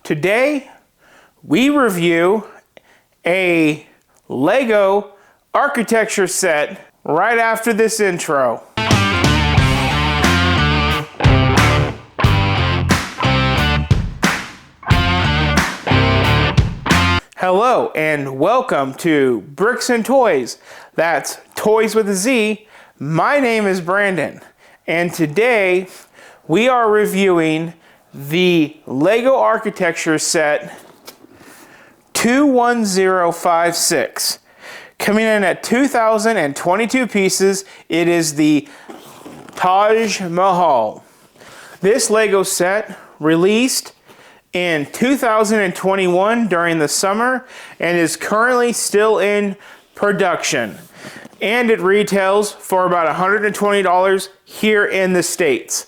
Today, we review a Lego architecture set right after this intro. Hello and welcome to Bricks and Toys. That's Toys with a Z. My name is Brandon, and today we are reviewing the Lego architecture set 21056. Coming in at 2,022 pieces, it is the Taj Mahal. This Lego set released in 2021 during the summer and is currently still in production. And it retails for about $120 here in the States.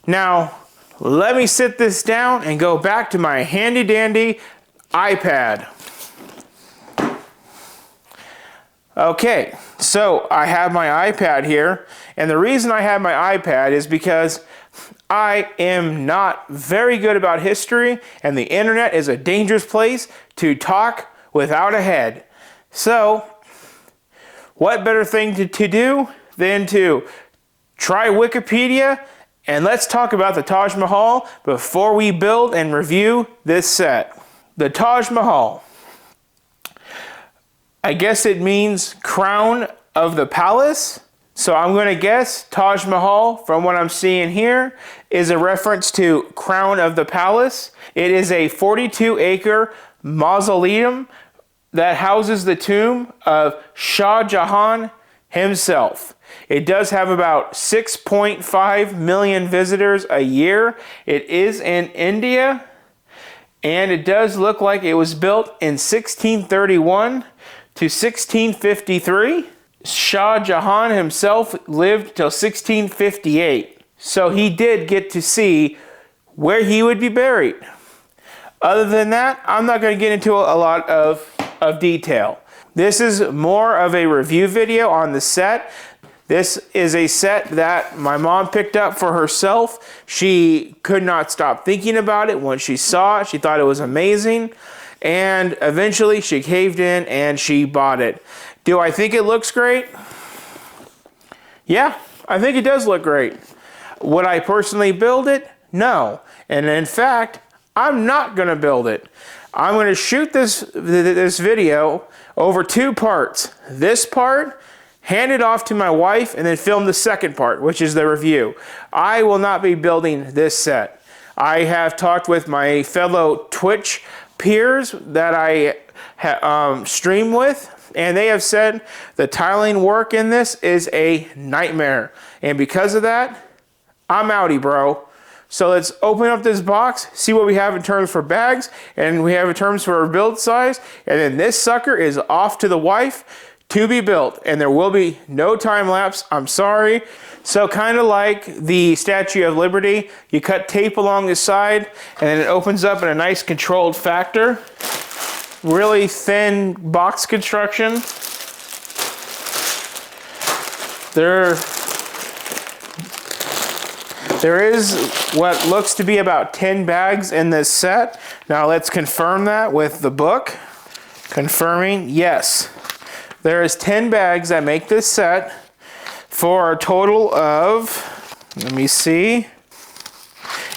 Now, let me sit this down and go back to my handy dandy iPad. Okay, so I have my iPad here, and the reason I have my iPad is because I am not very good about history, and the internet is a dangerous place to talk without a head. So, what better thing to do than to try Wikipedia, and let's talk about the Taj Mahal before we build and review this set. The Taj Mahal. I guess it means crown of the palace. So I'm going to guess Taj Mahal, from what I'm seeing here, is a reference to crown of the palace. It is a 42-acre mausoleum that houses the tomb of Shah Jahan himself. It does have about 6.5 million visitors a year. It is in India, and it does look like it was built in 1631 to 1653. Shah Jahan himself lived till 1658. So he did get to see where he would be buried. Other than that, I'm not going to get into a lot of detail. This is more of a review video on the set. This is a set that my mom picked up for herself. She could not stop thinking about it when she saw it. She thought it was amazing. And eventually she caved in and she bought it. Do I think it looks great? Yeah, I think it does look great. Would I personally build it? No. And in fact, I'm not going to build it. I'm going to shoot this video over two parts. This part, hand it off to my wife, and then film the second part, which is the review. I will not be building this set. I have talked with my fellow Twitch peers that I stream with, and they have said the tiling work in this is a nightmare. And because of that, I'm outie, bro. So let's open up this box, see what we have in terms for bags, and we have in terms for our build size, and then this sucker is off to the wife to be built, and there will be no time lapse. I'm sorry. So kind of like the Statue of Liberty, you cut tape along the side, and then it opens up in a nice controlled factor. Really thin box construction. There is what looks to be about 10 bags in this set. Now let's confirm that with the book. Confirming, yes. There is 10 bags that make this set for a total of, let me see.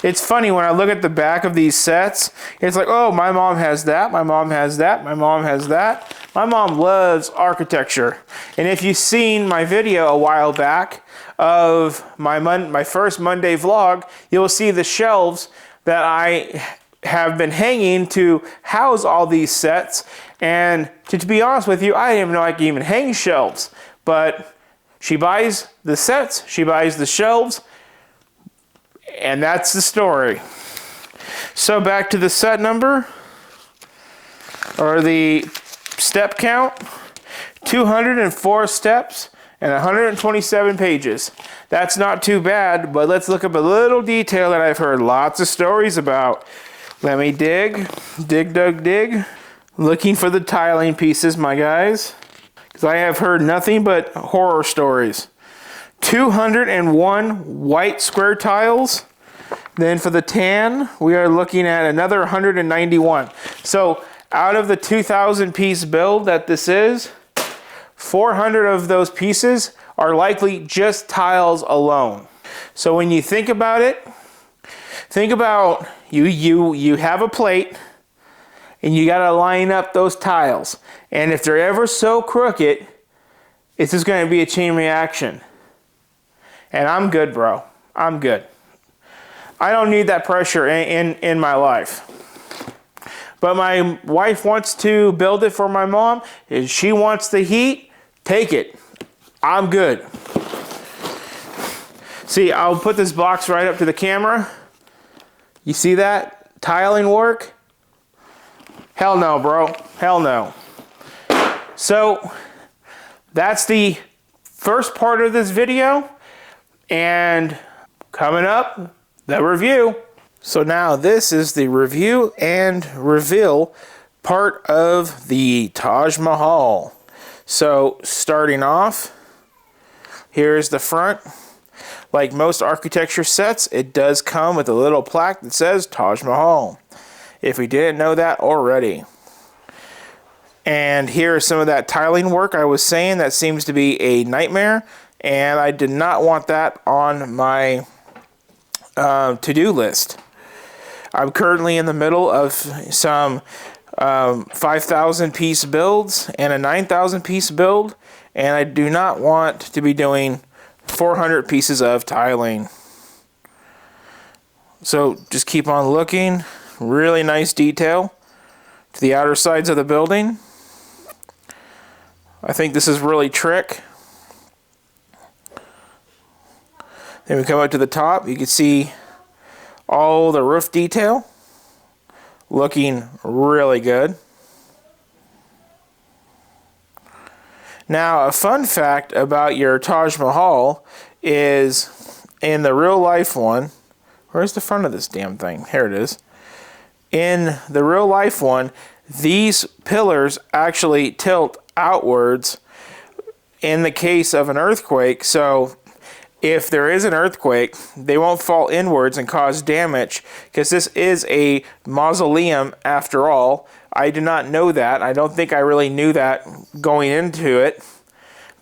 It's funny when I look at the back of these sets, it's like, oh, my mom has that, my mom has that, my mom has that. My mom loves architecture. And if you've seen my video a while back of my first Monday vlog, you'll see the shelves that I have been hanging to house all these sets. And to be honest with you, I didn't even know I could even hang shelves. But she buys the sets, she buys the shelves, and that's the story. So back to the set number, or the step count, 204 steps and 127 pages. That's not too bad, but let's look up a little detail that I've heard lots of stories about. Let me dig. Looking for the tiling pieces, my guys, because I have heard nothing but horror stories. 201 white square tiles, Then for the tan, we are looking at another 191. So out of the 2,000 piece build that this is, 400 of those pieces are likely just tiles alone. So when you think about it, think about you have a plate and you got to line up those tiles. And if they're ever so crooked, it's just going to be a chain reaction. And I'm good, bro. I'm good. I don't need that pressure in my life. But my wife wants to build it for my mom. If she wants the heat, take it. I'm good. See, I'll put this box right up to the camera. You see that? Tiling work? Hell no, bro. Hell no. So, that's the first part of this video. And coming up, the review. So now this is the review and reveal part of the Taj Mahal. So starting off, here's the front. Like most architecture sets, it does come with a little plaque that says Taj Mahal, if we didn't know that already. And here is some of that tiling work I was saying that seems to be a nightmare, and I did not want that on my to-do list. I'm currently in the middle of some 5,000 piece builds and a 9,000 piece build, and I do not want to be doing 400 pieces of tiling. So just keep on looking. Really nice detail to the outer sides of the building. I think this is really trick. Then we come up to the top. You can see all the roof detail. Looking really good. Now, a fun fact about your Taj Mahal is in the real life one. Where's the front of this damn thing? Here it is. In the real life one, these pillars actually tilt outwards in the case of an earthquake. So if there is an earthquake, they won't fall inwards and cause damage, because this is a mausoleum after all. I do not know that. I don't think I really knew that going into it.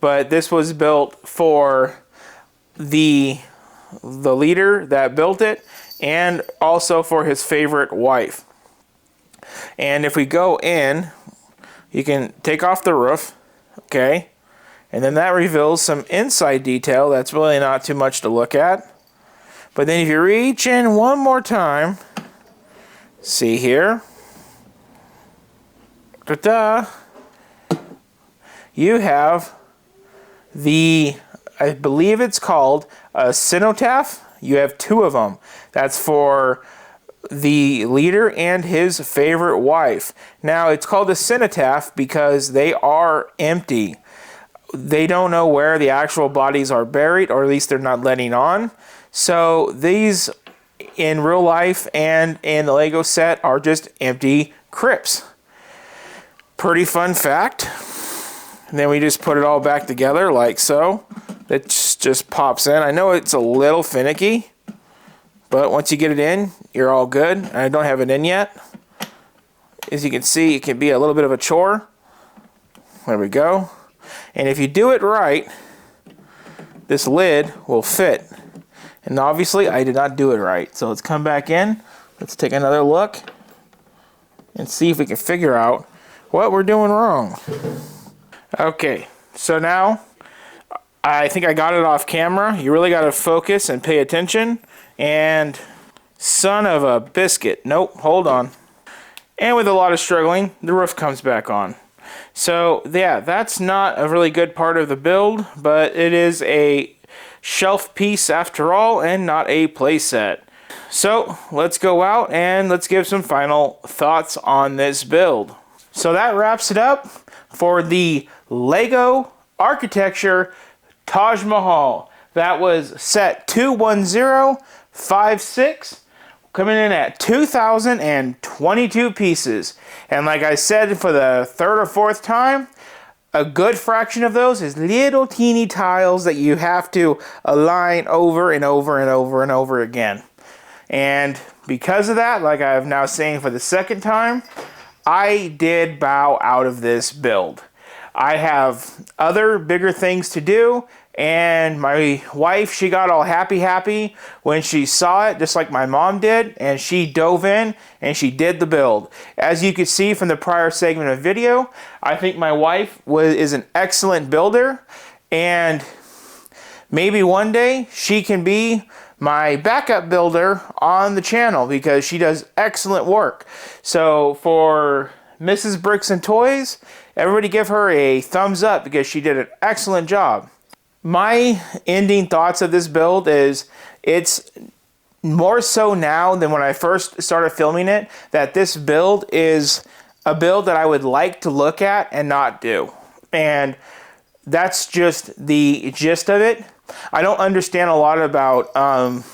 But this was built for the leader that built it, and also for his favorite wife. And if we go in, you can take off the roof, okay? And then that reveals some inside detail that's really not too much to look at. But then if you reach in one more time, see here, ta-da, you have the, I believe it's called a cenotaph. You have two of them. That's for the leader and his favorite wife. Now, it's called a cenotaph because they are empty. They don't know where the actual bodies are buried, or at least they're not letting on. So these in real life and in the Lego set are just empty crypts. Pretty fun fact. And then we just put it all back together like so. It just pops in. I know it's a little finicky, but once you get it in, you're all good. I don't have it in yet. As you can see, it can be a little bit of a chore. There we go. And if you do it right, this lid will fit. And obviously, I did not do it right. So let's come back in. Let's take another look and see if we can figure out what we're doing wrong. Okay, so now I think I got it off camera. You really got to focus and pay attention. And son of a biscuit. Nope, hold on. And with a lot of struggling, the roof comes back on. So yeah, that's not a really good part of the build, but it is a shelf piece after all and not a play set. So let's go out and let's give some final thoughts on this build. So that wraps it up for the Lego Architecture Taj Mahal. That was set 21056, coming in at 2,022 pieces. And like I said for the third or fourth time, a good fraction of those is little teeny tiles that you have to align over and over and over and over again. And because of that, like I've now saying for the second time, I did bow out of this build. I have other bigger things to do, and my wife, she got all happy when she saw it, just like my mom did, and she dove in and she did the build. As you could see from the prior segment of video, I think my wife is an excellent builder, and maybe one day she can be my backup builder on the channel because she does excellent work. So for Mrs. Bricks and Toys, everybody give her a thumbs up because she did an excellent job. My ending thoughts of this build is it's more so now than when I first started filming it, that this build is a build that I would like to look at and not do. And that's just the gist of it. I don't understand a lot about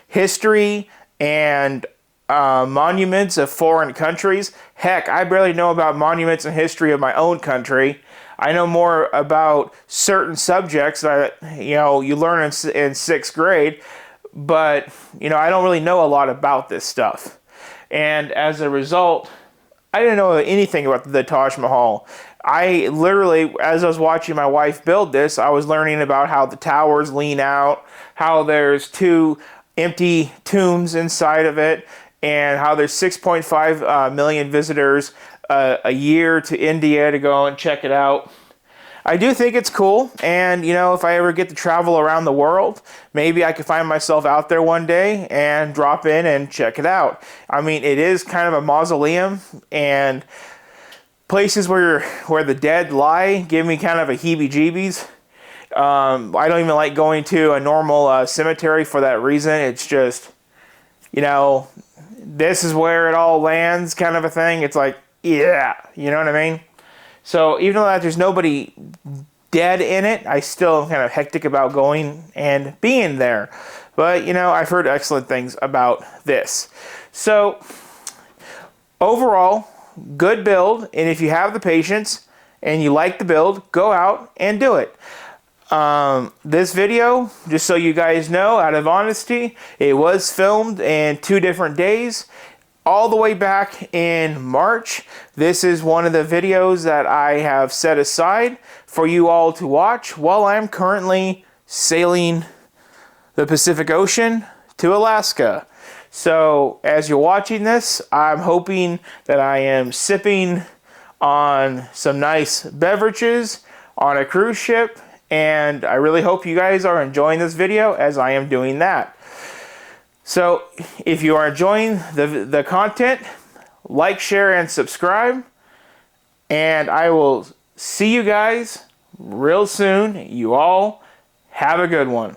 history and monuments of foreign countries. Heck, I barely know about monuments and history of my own country. I know more about certain subjects that you learn in 6th grade, but I don't really know a lot about this stuff. And as a result, I didn't know anything about the Taj Mahal. I literally, as I was watching my wife build this, I was learning about how the towers lean out, how there's 2 empty tombs inside of it, and how there's 6.5 million visitors a year to India to go and check it out. I do think it's cool, and if I ever get to travel around the world, maybe I could find myself out there one day and drop in and check it out. I mean, it is kind of a mausoleum, and places where the dead lie give me kind of a heebie-jeebies. I don't even like going to a normal cemetery for that reason. It's just, this is where it all lands kind of a thing. It's like, yeah, you know what I mean? So even though there's nobody dead in it, I still am kind of hectic about going and being there. But, I've heard excellent things about this. So overall, good build. And if you have the patience and you like the build, go out and do it. This video, just so you guys know, out of honesty, it was filmed in 2 different days. All the way back in March. This is one of the videos that I have set aside for you all to watch while I'm currently sailing the Pacific Ocean to Alaska. So as you're watching this, I'm hoping that I am sipping on some nice beverages on a cruise ship, and I really hope you guys are enjoying this video as I am doing that. So if you are enjoying the content, like, share, and subscribe. And I will see you guys real soon. You all have a good one.